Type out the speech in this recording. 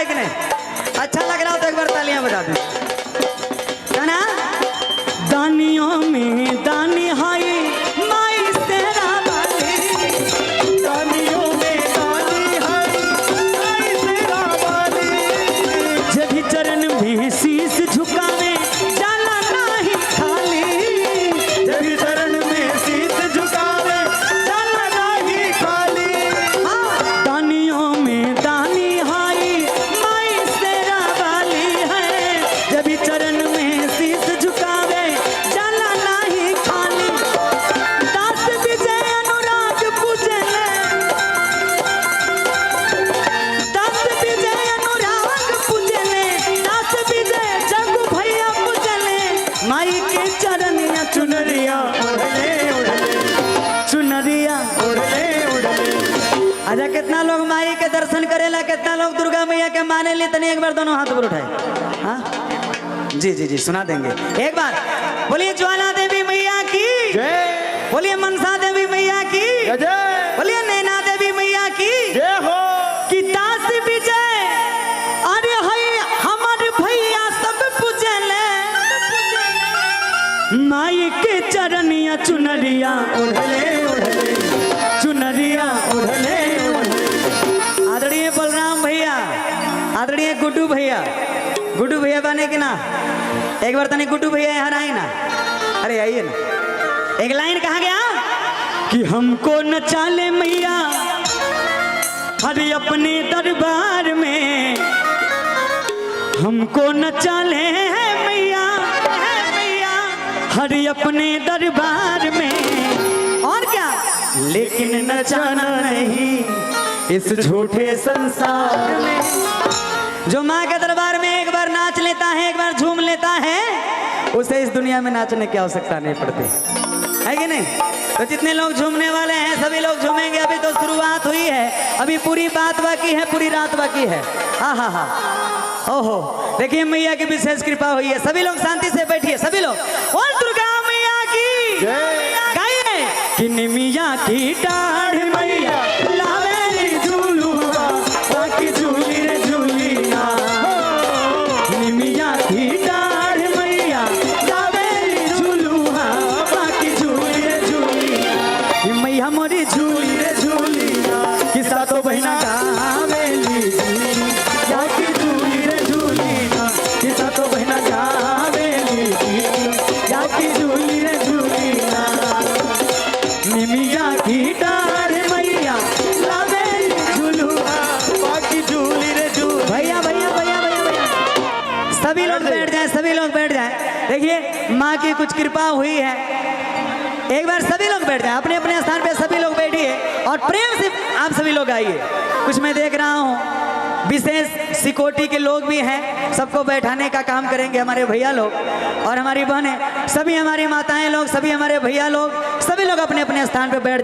है कि नहीं? अच्छा लग रहा हो तो एक बार तालियां बजा दो। क्या ना? दानियों में दानी हाई माई तेरा वाली, दानियों में दानी हाई माई तेरा वाली, जब चरण में शीश झुकावे जाला नहीं खाली, जब चरण में शीश झुकावे जाला नहीं खाली। दानियों में दानी हाई माई तेरा वाली है, जब चरण में शीश झुकावे जाला नहीं खाली। दास विजय अनुराग पूजले, दास विजय अनुराग पूजले, दास विजय जग्गू भैया पूजले, माई के चरनिया चुनरिया उड़ले उड़ले, चुनरिया। उड़ले उड़ले। अच्छा कितना लोग माई के दर्शन करेला, कितना लोग दुर्गा मैया के माने ली? तनी एक बार दोनों हाथ ऊपर उठाए। हाँ जी जी जी सुना देंगे एक बार। बोलिए ज्वाला देवी मैया की जय बोलिए, मनसा देवी मैया की जय बोलिए, नैना देवी मैया की जय हो। कि दास विजय अरे हई हमारे भैया सब पूजले, माई के चरनिया चुनरिया उड़ले उड़ले, चुनरिया। उड़ले उड़ले। आदरणीय बलराम भैया, आदरणीय गुड्डू भैया, गुड्डू भैया बने कि ना? एक बार तनी गुड्डू भैया यहाँ आए ना। अरे आइए ना। एक लाइन कहा गया कि हमको नचा ले मैया अरे अपने दरबार में, हमको नचा ले मैया हरे अपने दरबार में। और क्या? लेकिन नचाना नहीं इस झूठे संसार में। जो माँ के दरबार में एक बार नाच लेता है, एक बार झूम लेता है, उसे इस दुनिया में नाचने की आवश्यकता नहीं पड़ती है कि नहीं? तो जितने लोग झूमने वाले हैं सभी लोग झूमेंगे। अभी तो शुरुआत हुई है, अभी पूरी बात बाकी है, पूरी रात बाकी है। हाँ हाँ हाँ ओहो देखिए मैया की विशेष कृपा हुई है। सभी लोग शांति से बैठिए, सभी लोग। और दुर्गा मैया की गाइए कि निमिया की डाढ़ मैया लावेली झूलुआ, बाकी झूली रे झूली ना। निमिया की डाढ़ मैया लावेली झूलुआ, बाकी झूली रे झूली ना। मैया मोरी झूली रे झूली ना, कि सातो बहिना गावेली झूली, बाकी झूली रे झूली ना, कि सातो बहिना गावेली झूली, बाकी झूली रे झूली ना। निमिया की डाढ़ मैया लावेली झूलुआ, बाकी झूली रे झूली। भैया भैया भैया भैया भैया सभी लोग बैठ जाएं, सभी लोग बैठ जाएं। देखिए माँ की कुछ कृपा हुई है। एक बार सभी लोग बैठ जाएं, अपने अपने स्थान पे सभी लोग बैठिए और प्रेम से आप सभी लोग आइए। कुछ मैं देख रहा हूँ विशेष सिक्योरिटी के लोग भी हैं, सबको बैठाने का काम करेंगे हमारे भैया लोग और हमारी बहनें, सभी हमारी माताएं लोग, सभी हमारे भैया लोग, सभी लोग अपने अपने स्थान पे बैठ